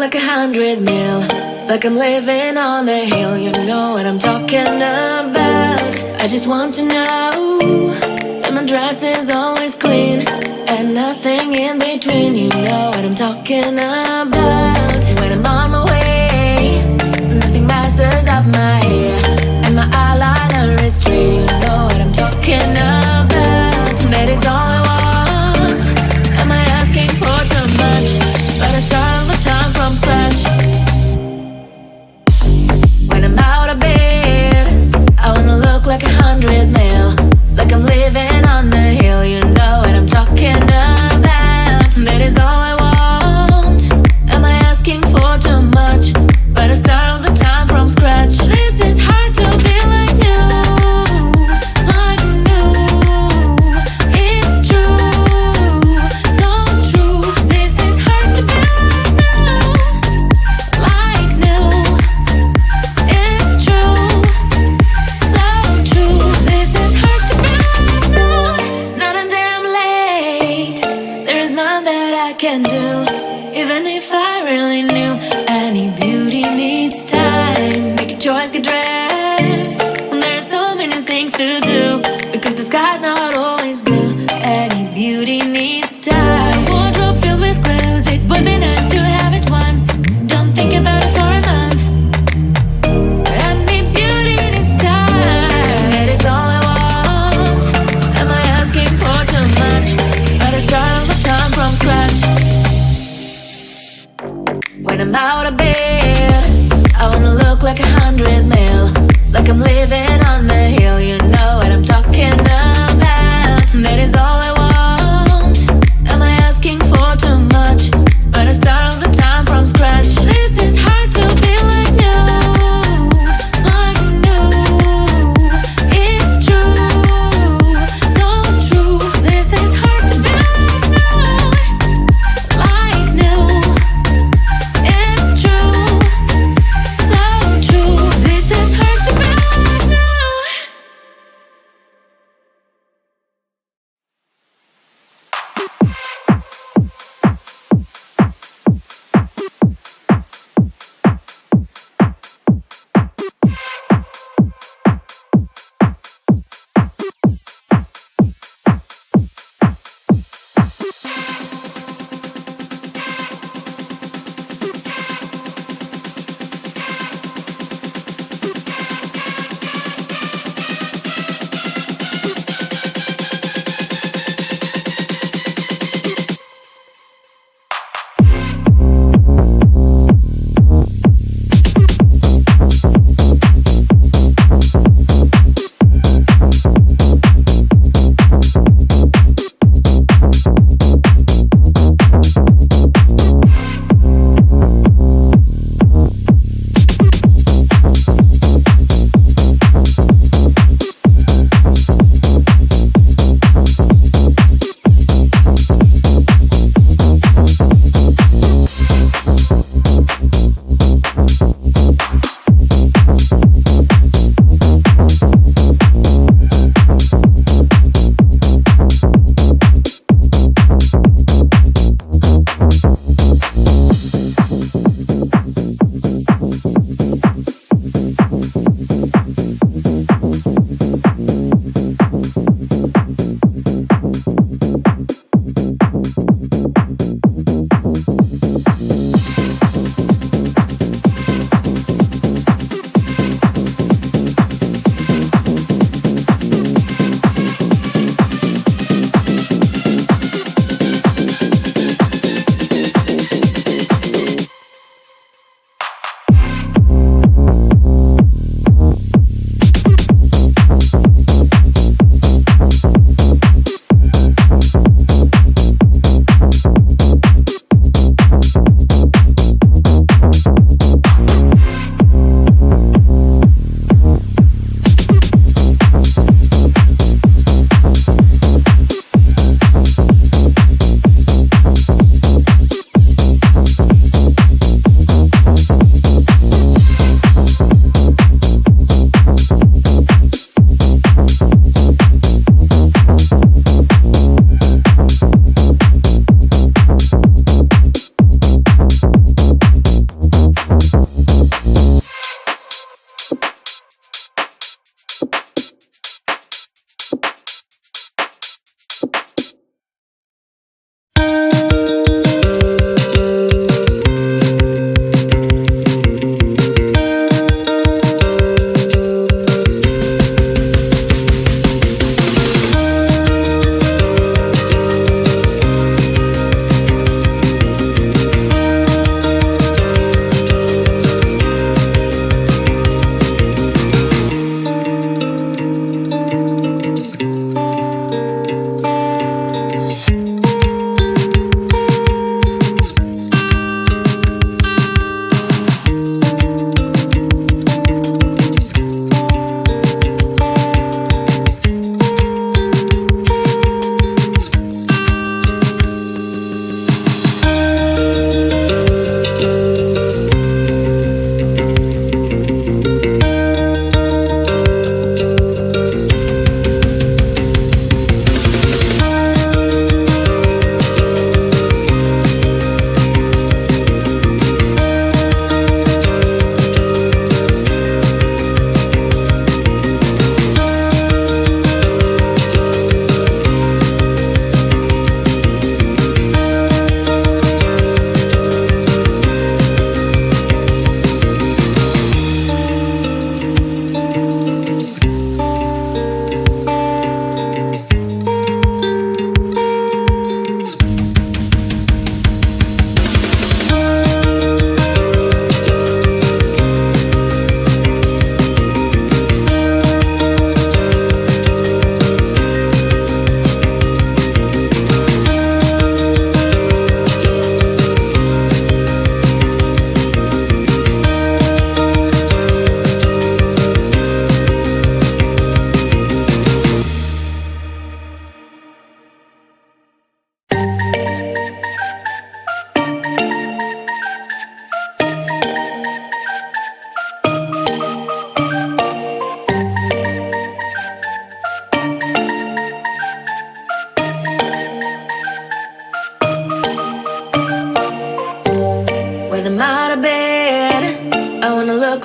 like 100 mil, like I'm living on the hill. You know what I'm talking about. I just want to know that my dress is always clean and nothing in between. You know what I'm talking about. When I'm on my way, nothing messes up my hair, and my eyeliner is straight. You know what I'm talking about. That is all I want. Am I asking for too much? But I start all the time from scratch. When I'm out of bed, I wanna look like 100 mil, like I'm living on the hill. You know what I'm talking about. That is all I want. Am I asking for too much? But I start all the time from scratch. This is hard to be like new, like new. It's true, so true. This is hard to be like new, it's true, so true. This is hard to be like new. Not until I'm late, there is none that I can do. Even if I really knew, any beauty needs time. Make a choice, get dressed, and there are so many things to do, because the sky's not always blue. Any beauty needs time. Wardrobe filled with clues, it would be nice to have it once. Don't think about it for a month. Any beauty needs time. That is all I want. Am I asking for too much? But I start all the time from scratch. When I'm out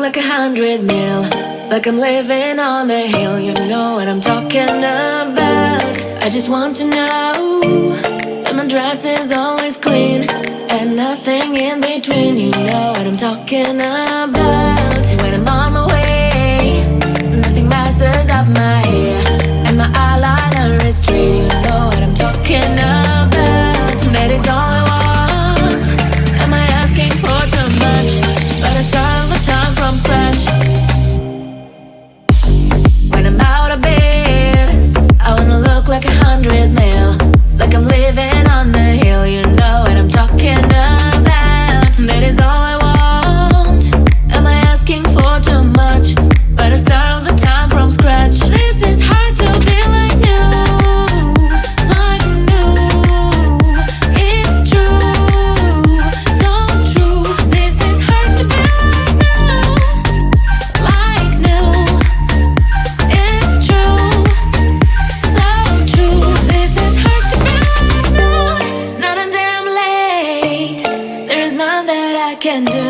like 100 mil, like I'm living on the hill. You know what I'm talking about. I just want to know that my dress is always clean and nothing in between. You know what I'm talking about. When I'm on my way, nothing messes up my hair, and my eyeliner is straight. You know what I'm talking about. That is all I want. Am I asking for too much? But I start all the time from scratch. When I'm out of bed, I wanna look like 100 mil, like I'm living on the hill. You know what I'm talking about. That is all I want. Am I asking for too much? But I start all the time from scratch. This is hard to be like you, like new. It's true, so true. This is hard to be like new, it's true, so true. This is hard to be like new. Not until I'm late, there is none that I can do.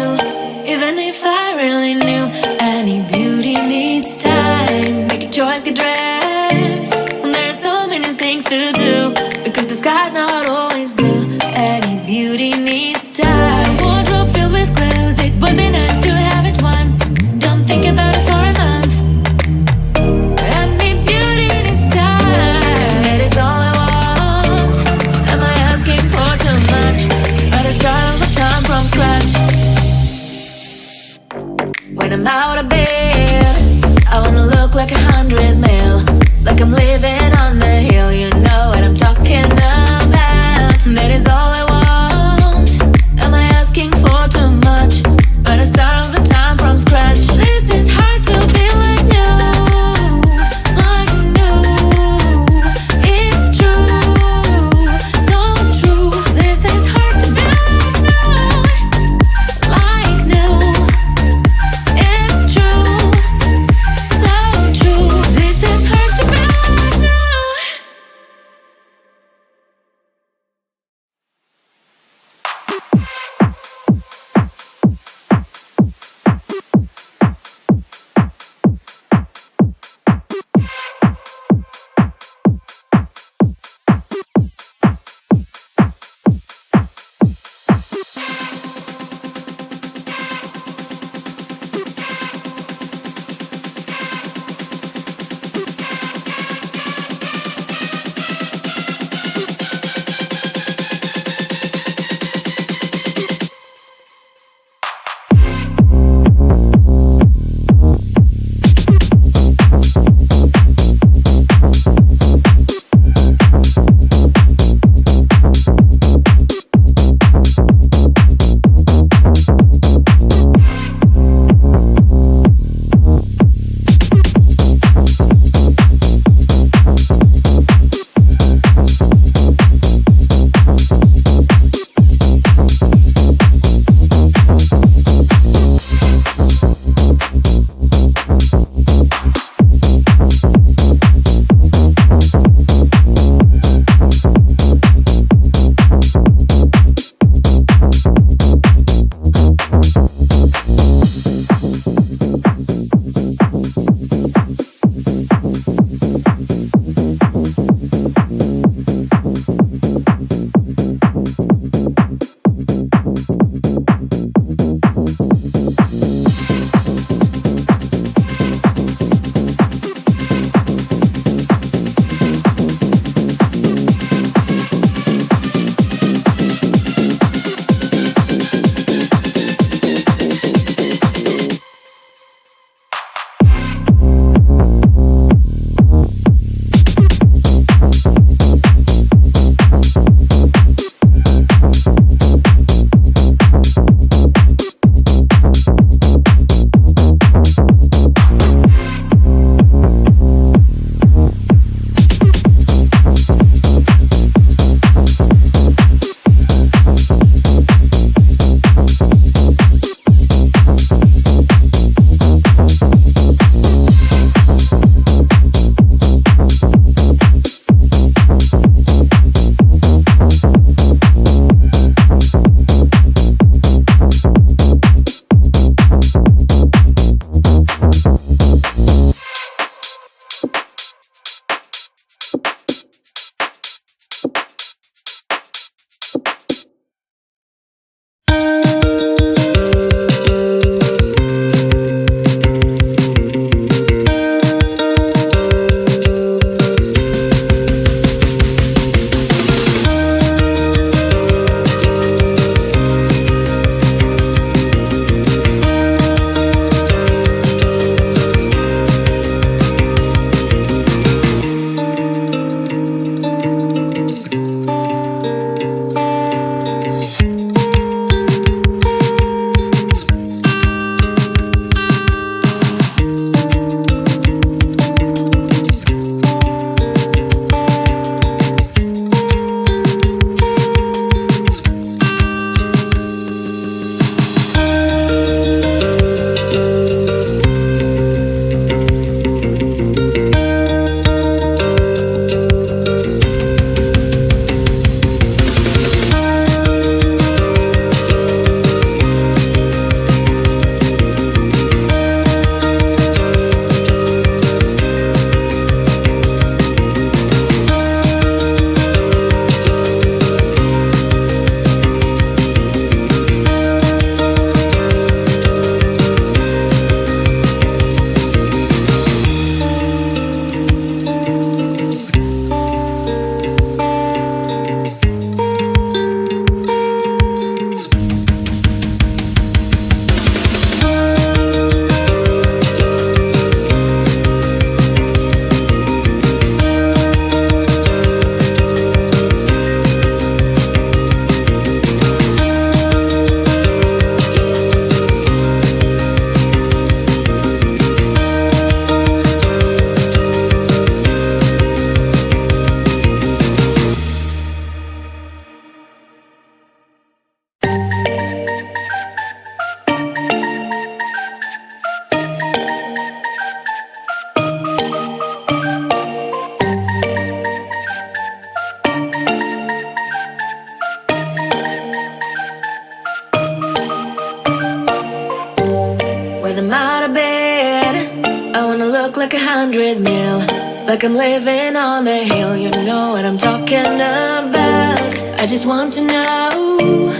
like I'm living on the hill. You know what I'm talking about. I just want to know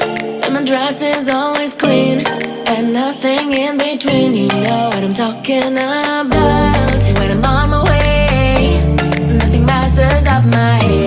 that my dress is always clean and nothing in between. You know what I'm talking about. When I'm on my way, nothing messes up my head.